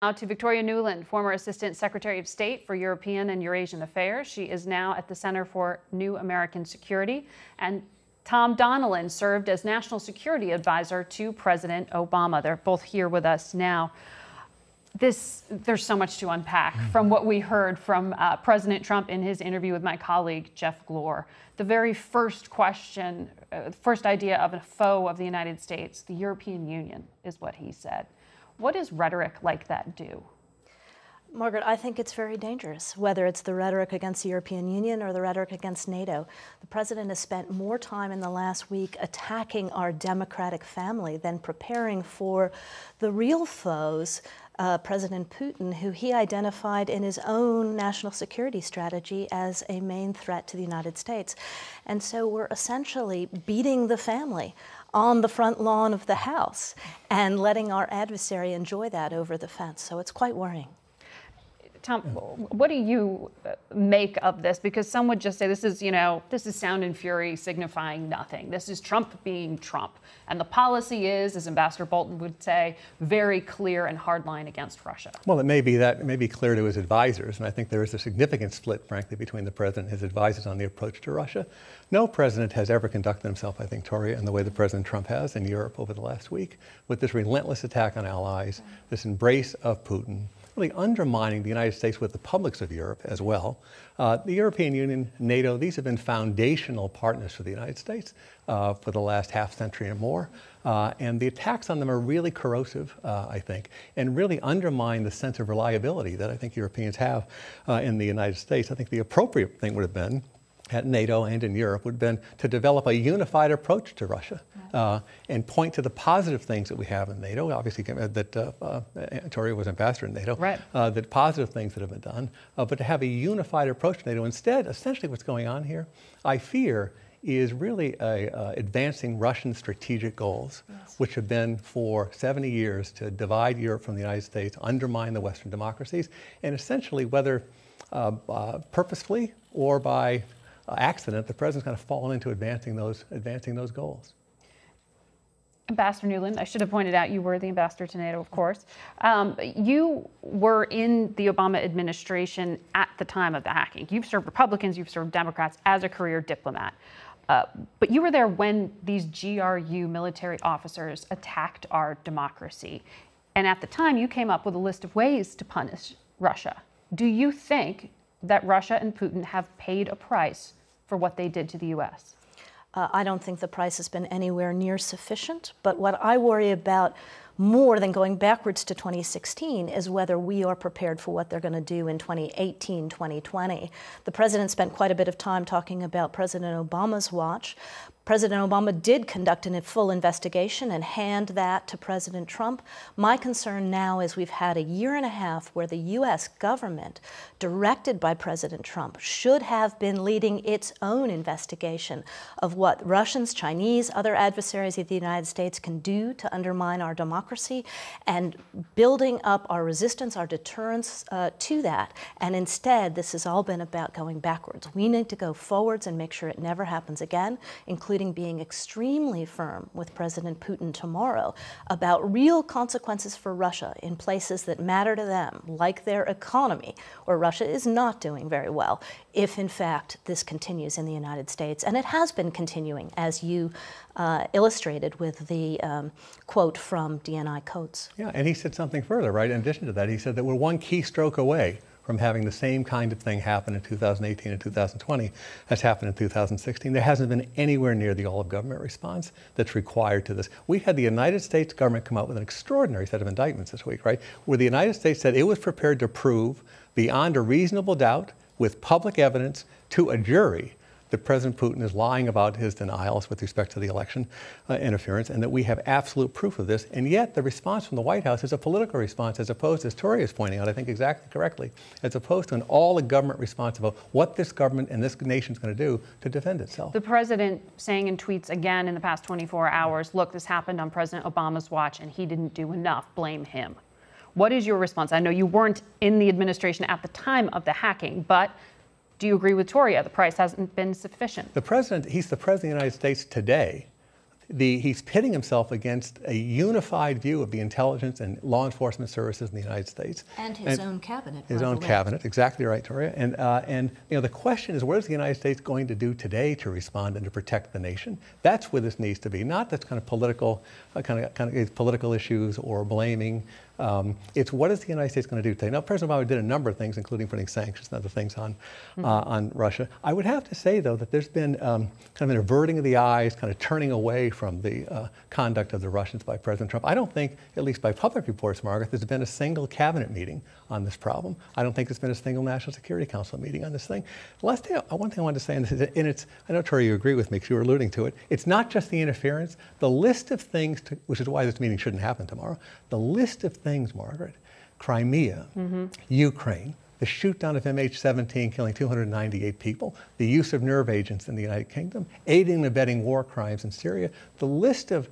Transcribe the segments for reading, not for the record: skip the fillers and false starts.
Now to Victoria Nuland, former Assistant Secretary of State for European and Eurasian Affairs. She is now at the Center for New American Security. And Tom Donilon served as National Security Advisor to President Obama. They're both here with us now. There's so much to unpack from what we heard from President Trump in his interview with my colleague, Jeff Glor. The very first question, first idea of a foe of the United States, the European Union, is what he said. What does rhetoric like that do? Margaret, I think it's very dangerous, whether it's the rhetoric against the European Union or the rhetoric against NATO. The president has spent more time in the last week attacking our democratic family than preparing for the real foes, President Putin, who he identified in his own national security strategy as a main threat to the United States. And so we're essentially beating the family on the front lawn of the House and letting our adversary enjoy that over the fence. So it's quite worrying. Tom, what do you make of this? Because some would just say this is, this is sound and fury signifying nothing. This is Trump being Trump. And the policy is, as Ambassador Bolton would say, very clear and hardline against Russia. Well, it may be clear to his advisors, and I think there is a significant split, frankly, between the president and his advisors on the approach to Russia. No president has ever conducted himself, I think, Toria, in the way that President Trump has in Europe over the last week, with this relentless attack on allies, this embrace of Putin, really undermining the United States with the publics of Europe as well. The European Union, NATO, these have been foundational partners for the United States for the last half century or more. And the attacks on them are really corrosive, I think, and really undermine the sense of reliability that I think Europeans have in the United States. I think the appropriate thing would have been at NATO and in Europe would have been to develop a unified approach to Russia and point to the positive things that we have in NATO. Obviously, that Toria was ambassador in NATO, right. That positive things that have been done, but to have a unified approach to NATO. Instead, essentially what's going on here, I fear, is really advancing Russian strategic goals, which have been for 70 years to divide Europe from the United States, undermine the Western democracies, and essentially, whether purposefully or by accident, the president's kind of fallen into advancing those goals. Ambassador Nuland, I should have pointed out you were the ambassador to NATO, of course. You were in the Obama administration at the time of the hacking. You've served Republicans, you've served Democrats as a career diplomat. But you were there when these GRU military officers attacked our democracy. And at the time, you came up with a list of ways to punish Russia. Do you think that Russia and Putin have paid a price for what they did to the U.S.? I don't think the price has been anywhere near sufficient, but what I worry about more than going backwards to 2016 is whether we are prepared for what they're going to do in 2018, 2020. The president spent quite a bit of time talking about President Obama's watch. President Obama did conduct a full investigation and hand that to President Trump. My concern now is we've had a year and a half where the U.S. government, directed by President Trump, should have been leading its own investigation of what Russians, Chinese, other adversaries of the United States can do to undermine our democracy and building up our resistance, our deterrence to that. And instead, this has all been about going backwards. We need to go forwards and make sure it never happens again, including being extremely firm with President Putin tomorrow about real consequences for Russia in places that matter to them, like their economy, where Russia is not doing very well, if in fact this continues in the United States. And it has been continuing, as you illustrated with the quote from DNI Coates. Yeah, and he said something further, right? In addition to that, he said that we're one keystroke away from having the same kind of thing happen in 2018 and 2020 as happened in 2016. There hasn't been anywhere near the all-of-government response that's required to this. We had the United States government come out with an extraordinary set of indictments this week, right? Where the United States said it was prepared to prove beyond a reasonable doubt with public evidence to a jury that President Putin is lying about his denials with respect to the election interference, and that we have absolute proof of this. And yet the response from the White House is a political response, as opposed, as Toria is pointing out, I think exactly correctly, as opposed to an all-of-government response about what this government and this nation is going to do to defend itself. The president saying in tweets again in the past 24 hours, look, this happened on President Obama's watch and he didn't do enough, blame him. What is your response? I know you weren't in the administration at the time of the hacking, but do you agree with Toria? The price hasn't been sufficient. The president, he's the president of the United States today. he's pitting himself against a unified view of the intelligence and law enforcement services in the United States. And his own cabinet. His own cabinet, exactly right, Toria. And the question is, what is the United States going to do today to respond and to protect the nation? That's where this needs to be, not that's kind of political, political issues or blaming. It's what is the United States going to do today? Now, President Obama did a number of things, including putting sanctions and other things on Russia. I would have to say, though, that there's been kind of an averting of the eyes, kind of turning away from the conduct of the Russians by President Trump. I don't think, at least by public reports, Margaret, there's been a single cabinet meeting on this problem. I don't think there's been a single National Security Council meeting on this thing. The last thing, one thing I wanted to say, and I know, Tori, you agree with me because you were alluding to it, it's not just the interference. The list of things, which is why this meeting shouldn't happen tomorrow, the list of things, Margaret, Crimea, Ukraine, the shoot-down of MH17 killing 298 people, the use of nerve agents in the United Kingdom, aiding and abetting war crimes in Syria, the list of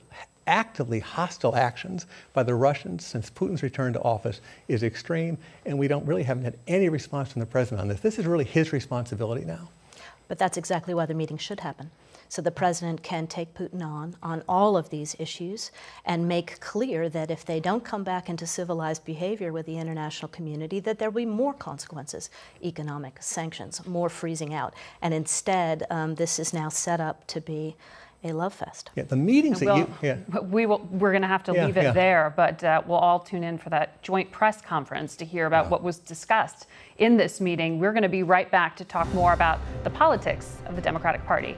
actively hostile actions by the Russians since Putin's return to office is extreme, and we haven't had any response from the president on this. This is really his responsibility now. But that's exactly why the meeting should happen. So the president can take Putin on all of these issues and make clear that if they don't come back into civilized behavior with the international community, that there will be more consequences, economic sanctions, more freezing out. And instead, this is now set up to be a love fest. Yeah, the meetings that we're going to have to leave it there, but we'll all tune in for that joint press conference to hear about what was discussed in this meeting. We're going to be right back to talk more about the politics of the Democratic Party.